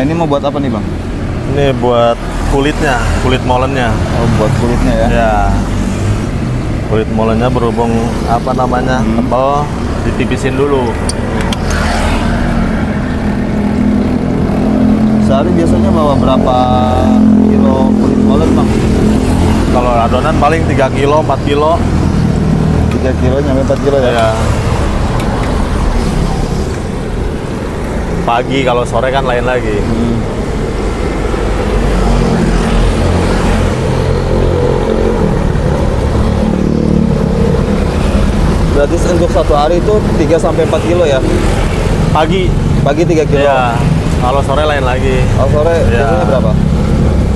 Nah ini mau buat apa nih bang? Ini buat kulitnya, kulit molennya. Oh buat kulitnya ya? Ya. Kulit molennya berhubung apa namanya tebal, ditipisin dulu. Sehari biasanya bawa berapa kilo kulit molen bang? Kalau adonan paling 3 kilo, 4 kilo. 3 kilo sampai 4 kilo ya? Ya. Pagi, kalau sore kan lain lagi. Berarti untuk satu hari itu 3 sampai 4 kilo ya? Pagi. Pagi 3 kilo? Ya. Kalau sore lain lagi. Kalau sore Ya. biasanya berapa?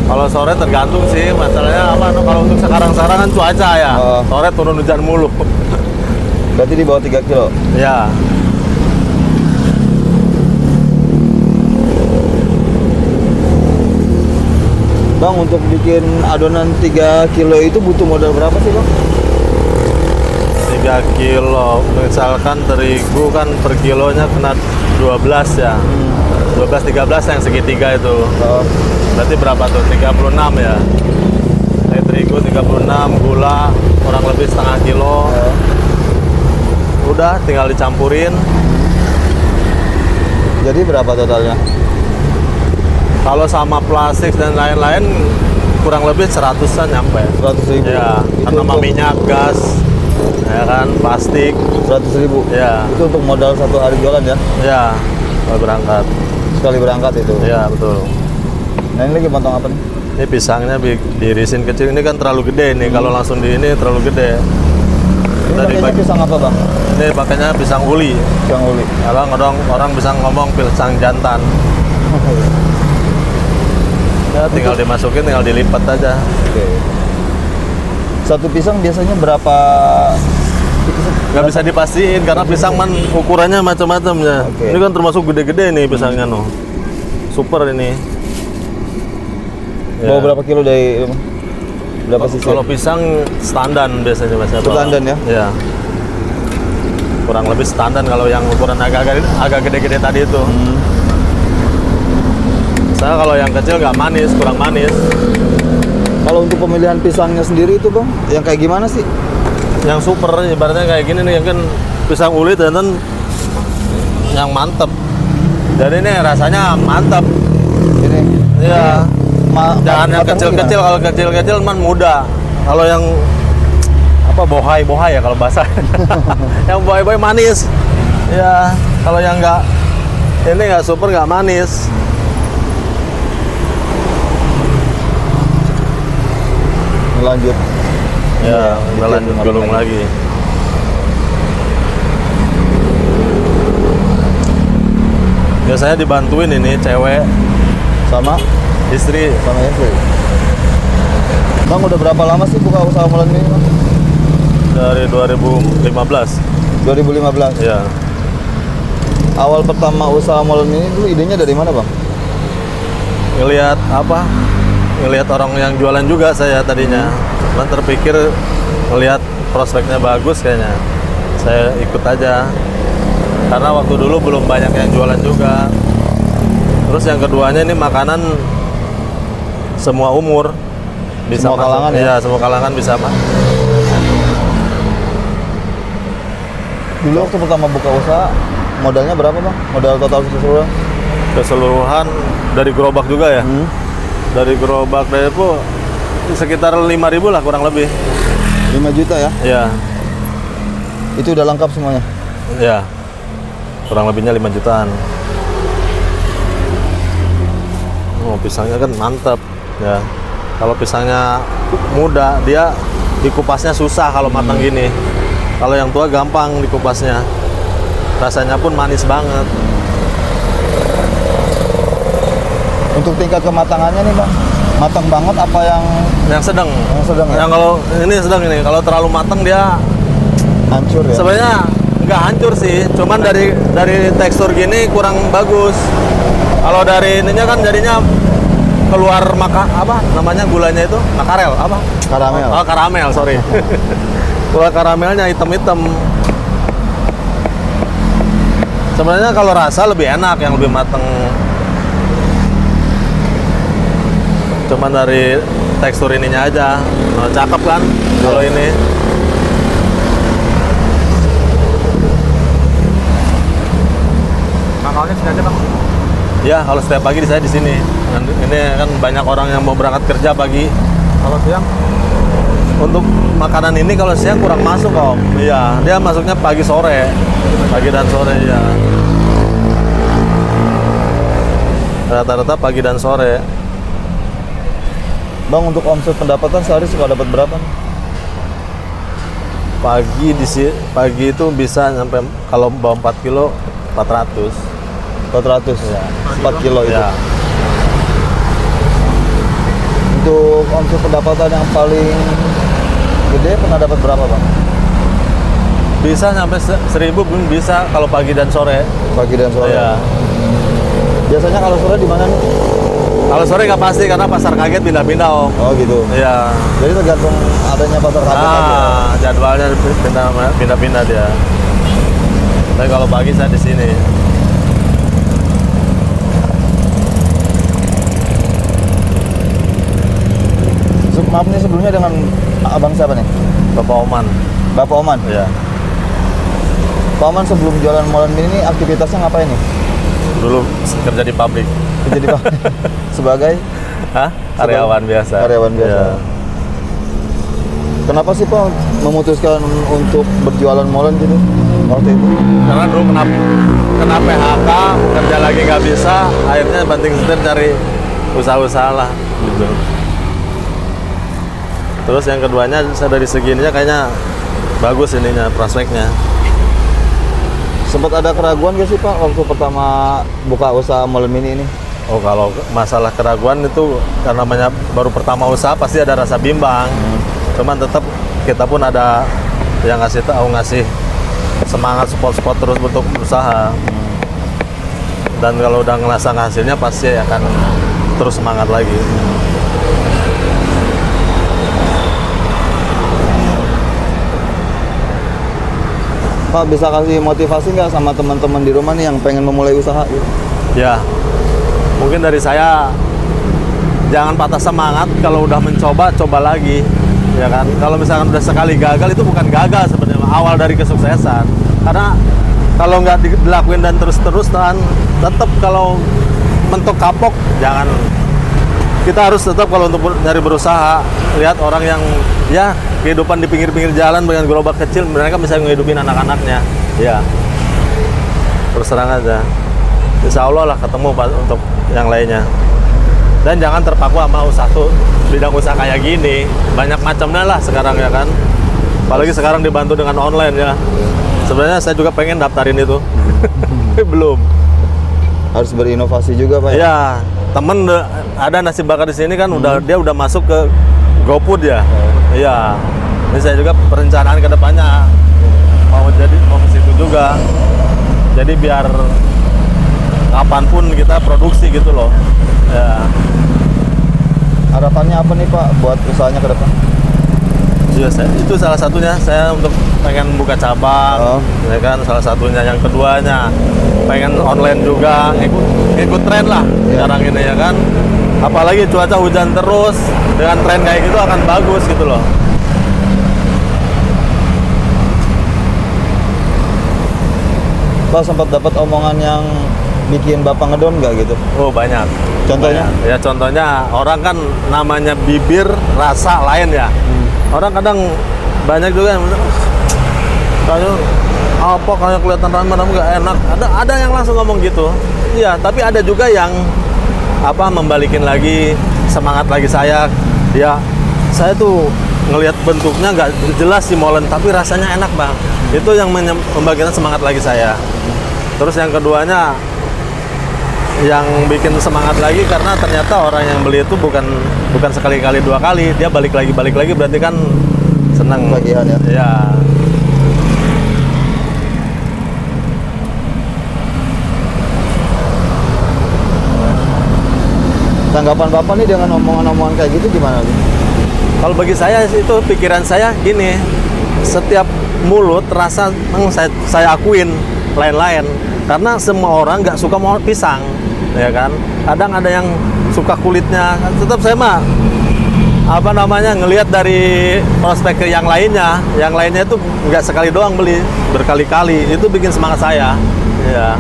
Kalau sore tergantung sih, masalahnya apa? Kalau untuk sekarang-sekarang kan cuaca ya. Sore turun hujan mulu. Berarti di bawah 3 kilo? Ya. Bang, untuk bikin adonan 3 kilo itu butuh modal berapa sih bang? 3 kilo, misalkan terigu kan per kilonya kena 12 ya. 12-13 yang segitiga itu. Berarti berapa tuh? 36 ya. Terigu 36, gula kurang lebih setengah kilo. Udah tinggal dicampurin. Jadi berapa totalnya? Kalau sama plastik dan lain-lain kurang lebih 100-an nyampe. 100.000? Ya, Itu karena untuk minyak, gas, ya kan, plastik. 100.000? Ya. Itu untuk modal satu hari jualan ya? Ya, kalau berangkat. Sekali berangkat itu? Ya, betul. Nah ini lagi potong apa nih? Ini pisangnya diirisin kecil, ini kan terlalu gede nih. Kalau langsung di ini terlalu gede. Ini Tadi pakainya pisang apa bang? Ini pakainya pisang uli. Pisang uli. Orang bisa ngomong pisang jantan. Ya, tinggal dimasukin, tinggal dilipat aja. Oke. Satu pisang biasanya berapa? Nggak bisa dipastiin karena pisang man ukurannya macam-macam ya. Oke. Ini kan termasuk gede-gede nih pisangnya noh. Super ini. Bawa berapa kilo dari berapa sisi? Kalau pisang standar biasanya Mas. Standar ya? Ya. Kurang lebih standar kalau yang ukuran agak gede-gede tadi itu. Saya kalau yang kecil nggak manis, kurang manis. Kalau untuk pemilihan pisangnya sendiri itu bang, yang kayak gimana sih? Yang super, ibaratnya kayak gini nih, yang kan pisang ulit dan yang mantep. Jadi ini rasanya mantap. Ini? Iya. Jangan yang matangnya kecil-kecil, kalau kecil-kecil man mudah. Kalau yang apa bohai ya kalau bahasa. Yang bohai manis. Ya, kalau yang ini nggak super, nggak manis. Lanjut. Ya, kita lanjut gulung lagi. Biasanya dibantuin ini cewek Sama istri. sama istri. Bang udah berapa lama sih buka usaha molen ini bang? Dari 2015. 2015. Ya. Awal pertama usaha molen ini dulu idenya dari mana bang? Ngelihat apa? Ngelihat orang yang jualan juga saya tadinya. Cuman terpikir ngelihat prospeknya bagus kayaknya. Saya ikut aja. Karena waktu dulu belum banyak yang jualan juga. Terus yang keduanya ini makanan semua umur bisa Semua kalangan ya? Iya, semua kalangan bisa mah. Dulu waktu pertama buka usaha modalnya berapa bang? Modal total keseluruhan? Keseluruhan dari gerobak juga ya. Dari gerobak depo sekitar 5.000 lah kurang lebih. 5 juta ya? Iya. Itu udah lengkap semuanya? Ya. Kurang lebihnya 5 jutaan. Oh, pisangnya kan mantap ya. Kalau pisangnya muda, dia dikupasnya susah kalau matang gini. Kalau yang tua gampang dikupasnya. Rasanya pun manis banget. Untuk tingkat kematangannya nih bang, matang banget apa yang sedang? Yang sedang ya? Yang kalau ini sedang ini. Kalau terlalu matang dia hancur ya? sebenarnya nggak hancur sih, cuman dari tekstur gini kurang bagus. Kalau dari ininya kan jadinya keluar apa namanya gulanya itu makarel apa? Karamel. Oh, karamel, sorry. Keluar karamelnya hitam-hitam. Sebenarnya kalau rasa lebih enak yang lebih mateng. Cuman dari tekstur ininya aja. Nah, cakep kan kalau ini. Makalnya sini aja bang. Ya, kalau setiap pagi saya di sini. Ini kan banyak orang yang mau berangkat kerja pagi. Kalau siang? Untuk makanan ini kalau siang kurang masuk Om. Iya, dia masuknya pagi sore. Pagi dan sore ya. Rata-rata pagi dan sore. Bang, untuk omset pendapatan sehari suka dapat berapa nih? Pagi itu bisa sampai kalau bawa 4 kilo 400. 400 Ya. 4 kilo itu. Ya. Untuk omset pendapatan yang paling gede pernah dapat berapa bang? Bisa sampai 1.000 pun bisa kalau pagi dan sore. Pagi dan sore. Ya. Biasanya kalau sore di mana nih? Kalau sore nggak pasti karena pasar kaget pindah-pindah Om. Oh gitu. Iya. Jadi tergantung adanya pasar kaget aja. Jadwalnya pindah-pindah dia. Tapi kalau pagi saya di sini. Maaf nih, sebelumnya dengan abang siapa nih? Bapak Oman. Bapak Oman. Iya. Pak Oman sebelum jualan molen ini aktivitasnya ngapain nih? Dulu kerja di pabrik. Jadi Pak sebagai Hah? Karyawan biasa. karyawan biasa. Iya. Kenapa sih Pak memutuskan untuk berjualan molen gitu waktu itu? Karena dulu kena PHK, kerja lagi nggak bisa, akhirnya banting setir cari usaha-usaha lah gitu. Terus yang keduanya saya dari segi ininya kayaknya bagus ininya prospeknya. Sempat ada keraguan gak sih Pak waktu pertama buka usaha molen mini ini? Oh, kalau masalah keraguan itu karena namanya baru pertama usaha pasti ada rasa bimbang. Cuman tetap kita pun ada yang ngasih semangat support terus untuk berusaha. Dan kalau udah ngerasa hasilnya pasti akan terus semangat lagi. Pak bisa kasih motivasi nggak sama teman-teman di rumah nih yang pengen memulai usaha gitu? Ya, mungkin dari saya jangan patah semangat. Kalau udah mencoba, coba lagi, ya kan. Kalau misalkan udah sekali gagal itu bukan gagal sebenarnya, awal dari kesuksesan. Karena kalau nggak dilakuin dan terus-terusan, tetap kalau mentok kapok, jangan. Kita harus tetap kalau untuk nyari berusaha, lihat orang yang ya kehidupan di pinggir-pinggir jalan dengan gerobak kecil, mereka bisa ngehidupin anak-anaknya. Ya, terus terang aja. Insya Allah lah ketemu Pak untuk yang lainnya. Dan jangan terpaku sama bidang usaha kayak gini. Banyak macamnya lah sekarang ya kan. Apalagi sekarang dibantu dengan online ya. Sebenarnya saya juga pengen daftarin itu. Belum. Harus berinovasi juga Pak ya? Ya, temen ada nasi bakar di sini kan dia udah masuk ke GoFood ya. Iya. Ini saya juga perencanaan ke depannya mau ke situ juga. Jadi biar kapanpun kita produksi gitu loh. Ya. Harapannya apa nih Pak buat usahanya ke depan? Ya, itu salah satunya saya untuk pengen buka cabang, ya kan, salah satunya. Yang keduanya pengen online juga, ikut tren lah sekarang ini ya kan. Apalagi cuaca hujan terus, dengan tren kayak gitu akan bagus gitu loh. Pak sempat dapat omongan yang bikin Bapak ngedon nggak gitu? Oh, banyak. Contohnya? Banyak. Ya contohnya orang kan namanya bibir rasa lain ya. Orang kadang banyak juga yang kayak kelihatan ramah-ramah nggak enak. Ada yang langsung ngomong gitu. Iya, tapi ada juga yang membalikin lagi, semangat lagi saya. Ya, saya tuh ngelihat bentuknya nggak jelas si molen, tapi rasanya enak Bang. Itu yang membagikan semangat lagi saya. Terus yang keduanya yang bikin semangat lagi karena ternyata orang yang beli itu bukan sekali-kali dua kali, dia balik lagi berarti kan senang. Bagian ya? Ya. Tanggapan Bapak nih dengan omongan-omongan kayak gitu gimana? Kalau bagi saya itu pikiran saya gini, setiap mulut rasa saya akuin lain-lain, karena semua orang nggak suka mau pisang, ya kan. Kadang ada yang suka kulitnya. Tetap saya mah apa namanya ngelihat dari prospek ke yang lainnya itu nggak sekali doang beli, berkali-kali. Itu bikin semangat saya. Ya.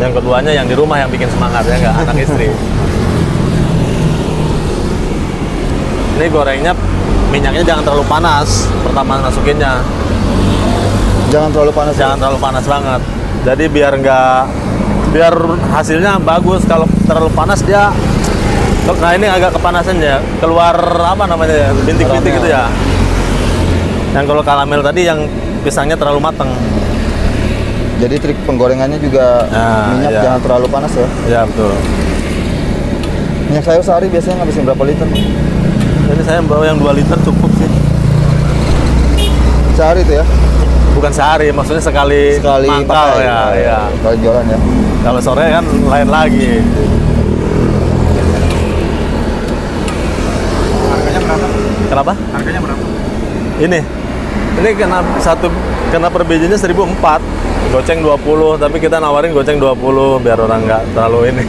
Yang keduanya yang di rumah yang bikin semangat, ya nggak, anak istri. Ini gorengnya minyaknya jangan terlalu panas pertama masukinnya. Jangan terlalu panas. Jangan terlalu panas banget. Jadi biar hasilnya bagus. Kalau terlalu panas dia, nah ini agak kepanasan ya, keluar apa namanya ya, bintik-bintik gitu ya. Yang kalau karamel tadi yang pisangnya terlalu matang. Jadi trik penggorengannya juga minyak iya. jangan terlalu panas ya. Ya betul. Minyak sayur sehari biasanya ngabisin berapa liter? Ini saya bawa yang 2 liter cukup sih. Sehari itu ya? Bukan sehari, maksudnya sekali mangkal pakai, ya. Iya. Sekali jualan ya. Kalau sore kan lain lagi. Harganya berapa? Kenapa? Harganya berapa? Ini kena per bijinya 1.400, goceng 20, tapi kita nawarin goceng 20 biar orang nggak terlalu ini.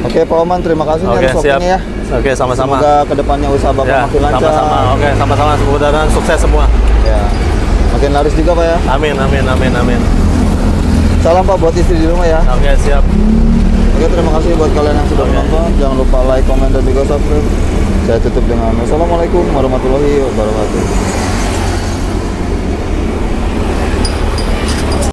Oke Pak Oman, terima kasih Oke, atas siap. waktunya ya. Oke, sama-sama. Semoga kedepannya usaha Bapak Ya, makin lancar. sama-sama. Oke, sama-sama. Semoga sukses semua. Ya. Makin laris juga Pak ya. Amin, amin, amin, amin. Salam Pak buat istri di rumah ya. Oke, siap. Oke, terima kasih buat kalian yang sudah Oke. menonton. Jangan lupa like, comment, dan juga subscribe. Saya tutup dengan wassalamualaikum warahmatullahi wabarakatuh.